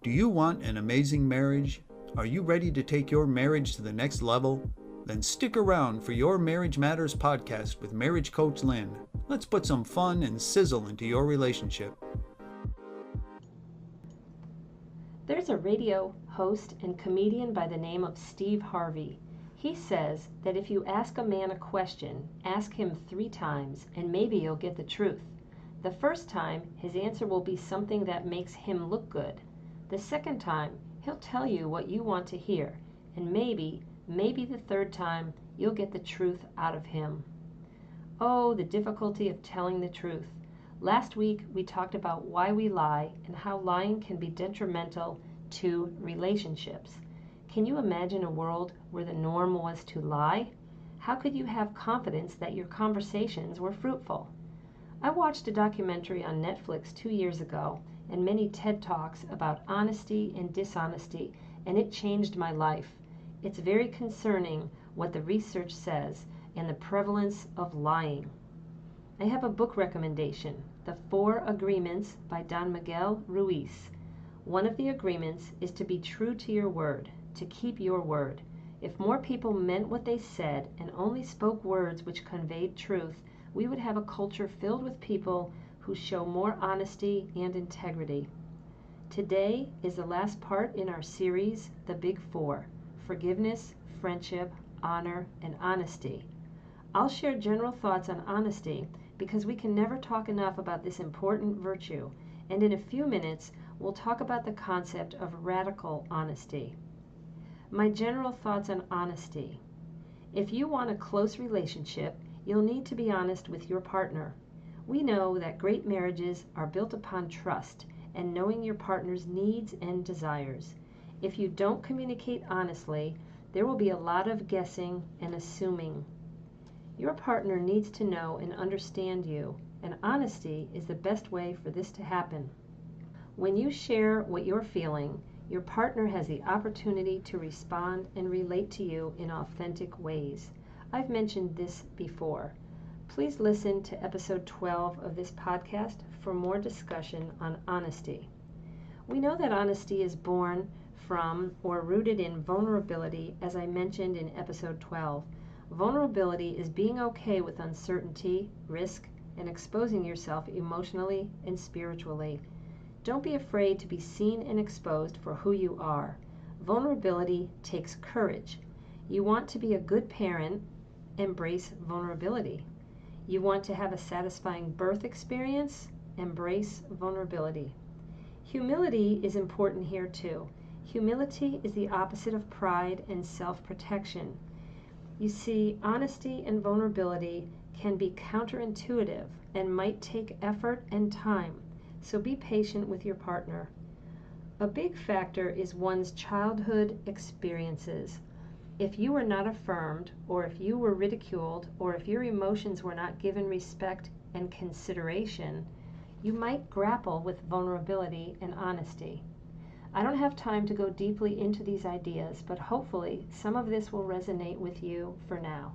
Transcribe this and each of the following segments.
Do you want an amazing marriage? Are you ready to take your marriage to the next level? Then stick around for Your Marriage Matters podcast with marriage coach Lynn. Let's put some fun and sizzle into your relationship. There's a radio host and comedian by the name of Steve Harvey. He says that if you ask a man a question, ask him 3 times and maybe you'll get the truth. The first time, his answer will be something that makes him look good. The second time, he'll tell you what you want to hear. And maybe the third time, you'll get the truth out of him. Oh, the difficulty of telling the truth. Last week, we talked about why we lie and how lying can be detrimental to relationships. Can you imagine a world where the norm was to lie? How could you have confidence that your conversations were fruitful? I watched a documentary on Netflix 2 years ago and many TED Talks about honesty and dishonesty, and it changed my life. It's very concerning what the research says and the prevalence of lying. I have a book recommendation, The 4 Agreements by Don Miguel Ruiz. One of the agreements is to be true to your word, to keep your word. If more people meant what they said and only spoke words which conveyed truth, we would have a culture filled with people who show more honesty and integrity. Today is the last part in our series, The Big 4: forgiveness, friendship, honor, and honesty. I'll share general thoughts on honesty because we can never talk enough about this important virtue, and in a few minutes we'll talk about the concept of radical honesty. My general thoughts on honesty. If you want a close relationship, you'll need to be honest with your partner. We know that great marriages are built upon trust and knowing your partner's needs and desires. If you don't communicate honestly, there will be a lot of guessing and assuming. Your partner needs to know and understand you, and honesty is the best way for this to happen. When you share what you're feeling, your partner has the opportunity to respond and relate to you in authentic ways. I've mentioned this before. Please listen to episode 12 of this podcast for more discussion on honesty. We know that honesty is born from or rooted in vulnerability, as I mentioned in episode 12. Vulnerability is being okay with uncertainty, risk, and exposing yourself emotionally and spiritually. Don't be afraid to be seen and exposed for who you are. Vulnerability takes courage. You want to be a good parent, embrace vulnerability. You want to have a satisfying birth experience, embrace vulnerability. Humility is important here too. Humility is the opposite of pride and self-protection. You see, honesty and vulnerability can be counterintuitive and might take effort and time, so be patient with your partner. A big factor is one's childhood experiences. If you were not affirmed, or if you were ridiculed, or if your emotions were not given respect and consideration, you might grapple with vulnerability and honesty. I don't have time to go deeply into these ideas, but hopefully some of this will resonate with you for now.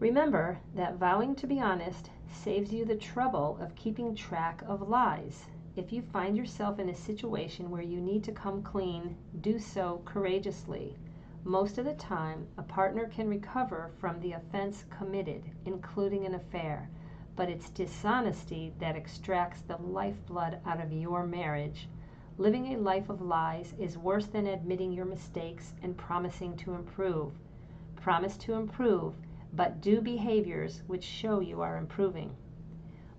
Remember that vowing to be honest saves you the trouble of keeping track of lies. If you find yourself in a situation where you need to come clean, do so courageously. Most of the time, a partner can recover from the offense committed, including an affair, but it's dishonesty that extracts the lifeblood out of your marriage. Living a life of lies is worse than admitting your mistakes and promising to improve. Promise to improve, but do behaviors which show you are improving.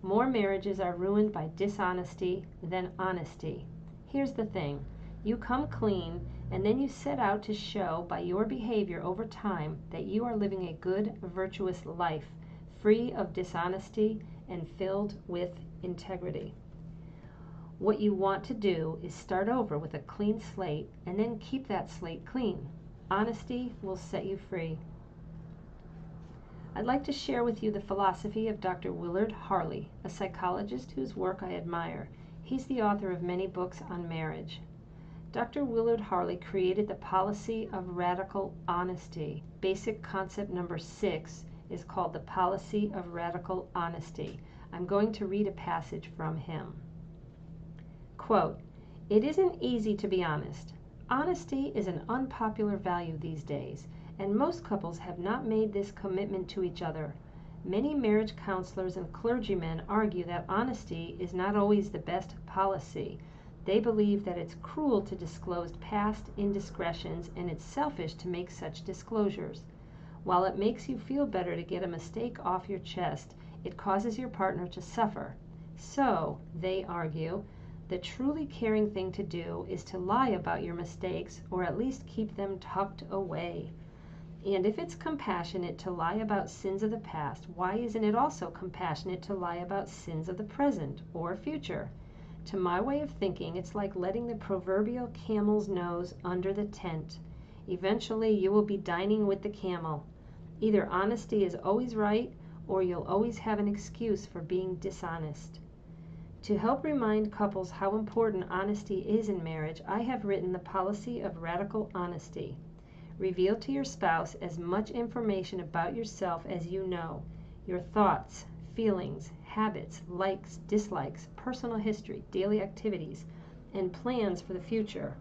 More marriages are ruined by dishonesty than honesty. Here's the thing. You come clean, and then you set out to show by your behavior over time that you are living a good, virtuous life, free of dishonesty and filled with integrity. What you want to do is start over with a clean slate and then keep that slate clean. Honesty will set you free. I'd like to share with you the philosophy of Dr. Willard Harley, a psychologist whose work I admire. He's the author of many books on marriage. Dr. Willard Harley created the policy of radical honesty. Basic concept number 6 is called the policy of radical honesty. I'm going to read a passage from him. Quote, It isn't easy to be honest. Honesty is an unpopular value these days, and most couples have not made this commitment to each other. Many marriage counselors and clergymen argue that honesty is not always the best policy. They believe that it's cruel to disclose past indiscretions and it's selfish to make such disclosures. While it makes you feel better to get a mistake off your chest, it causes your partner to suffer. So, they argue, the truly caring thing to do is to lie about your mistakes or at least keep them tucked away. And if it's compassionate to lie about sins of the past, why isn't it also compassionate to lie about sins of the present or future? To my way of thinking, it's like letting the proverbial camel's nose under the tent. Eventually, you will be dining with the camel. Either honesty is always right, or you'll always have an excuse for being dishonest. To help remind couples how important honesty is in marriage, I have written the policy of radical honesty. Reveal to your spouse as much information about yourself as you know, your thoughts, feelings, habits, likes, dislikes, personal history, daily activities, and plans for the future.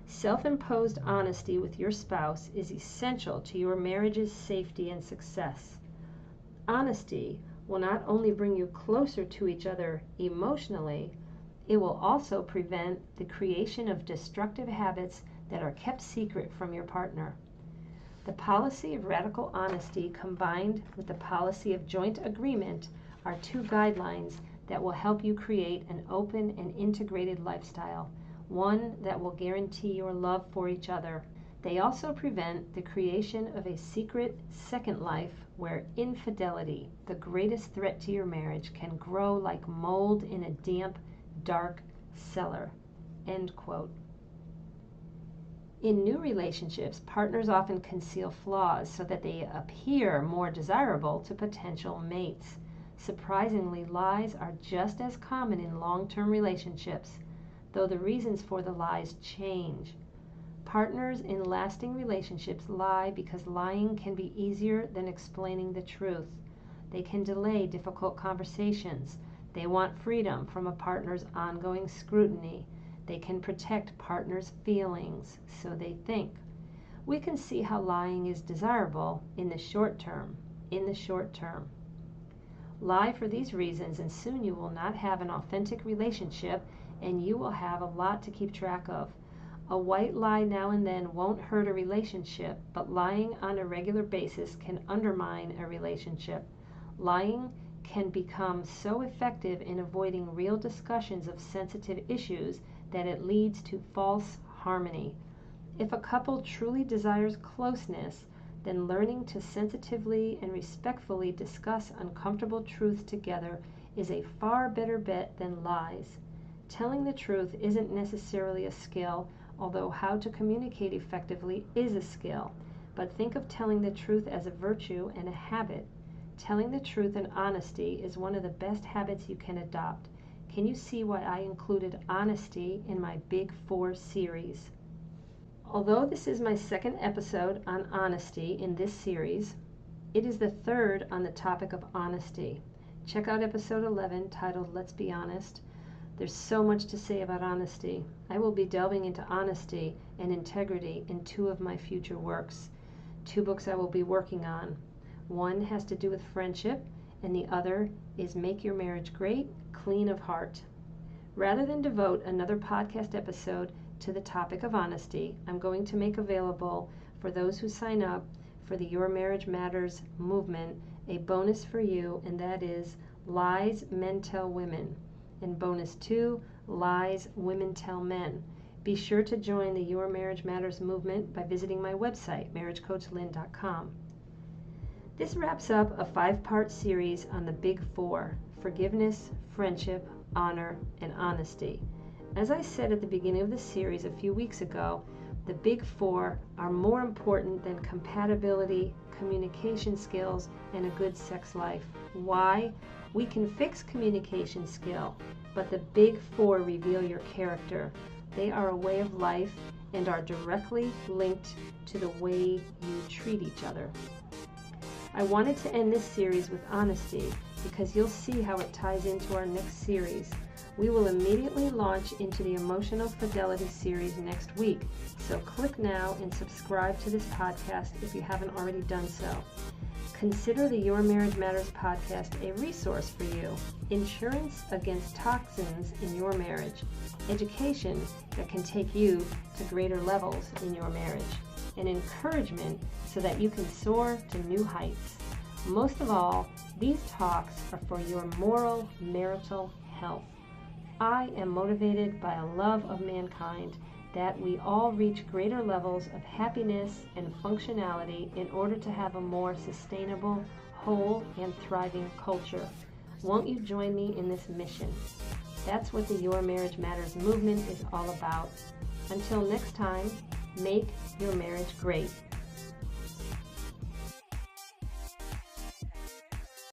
Self-imposed honesty with your spouse is essential to your marriage's safety and success. Honesty will not only bring you closer to each other emotionally, it will also prevent the creation of destructive habits that are kept secret from your partner. The policy of radical honesty combined with the policy of joint agreement are two guidelines that will help you create an open and integrated lifestyle, one that will guarantee your love for each other. They also prevent the creation of a secret second life where infidelity, the greatest threat to your marriage, can grow like mold in a damp, dark cellar. End quote. In new relationships, partners often conceal flaws so that they appear more desirable to potential mates. Surprisingly, lies are just as common in long-term relationships, though the reasons for the lies change. Partners in lasting relationships lie because lying can be easier than explaining the truth. They can delay difficult conversations. They want freedom from a partner's ongoing scrutiny. They can protect partners' feelings, so they think. We can see how lying is desirable in the short term. Lie for these reasons, and soon you will not have an authentic relationship, and you will have a lot to keep track of. A white lie now and then won't hurt a relationship, but lying on a regular basis can undermine a relationship. Lying can become so effective in avoiding real discussions of sensitive issues that it leads to false harmony. If a couple truly desires closeness, then learning to sensitively and respectfully discuss uncomfortable truths together is a far better bet than lies. Telling the truth isn't necessarily a skill, although how to communicate effectively is a skill. But think of telling the truth as a virtue and a habit. Telling the truth and honesty is one of the best habits you can adopt. Can you see why I included honesty in my Big Four series? Although this is my second episode on honesty in this series, it is the third on the topic of honesty. Check out episode 11 titled Let's Be Honest. There's so much to say about honesty. I will be delving into honesty and integrity in two of my future works. 2 books I will be working on. One has to do with friendship, and the other is Make Your Marriage Great, Clean of Heart. Rather than devote another podcast episode to the topic of honesty, I'm going to make available for those who sign up for the Your Marriage Matters movement a bonus for you, and that is Lies Men Tell Women. And bonus 2, Lies Women Tell Men. Be sure to join the Your Marriage Matters movement by visiting my website, marriagecoachlynn.com. This wraps up a 5-part series on the Big Four: forgiveness, friendship, honor, and honesty. As I said at the beginning of the series a few weeks ago, the Big Four are more important than compatibility, communication skills, and a good sex life. Why? We can fix communication skill, but the Big Four reveal your character. They are a way of life and are directly linked to the way you treat each other. I wanted to end this series with honesty because you'll see how it ties into our next series. We will immediately launch into the Emotional Fidelity series next week, so click now and subscribe to this podcast if you haven't already done so. Consider the Your Marriage Matters podcast a resource for you. Insurance against toxins in your marriage. Education that can take you to greater levels in your marriage. And encouragement so that you can soar to new heights. Most of all, these talks are for your moral marital health. I am motivated by a love of mankind that we all reach greater levels of happiness and functionality in order to have a more sustainable, whole, and thriving culture. Won't you join me in this mission? That's what the Your Marriage Matters movement is all about. Until next time, make your marriage great.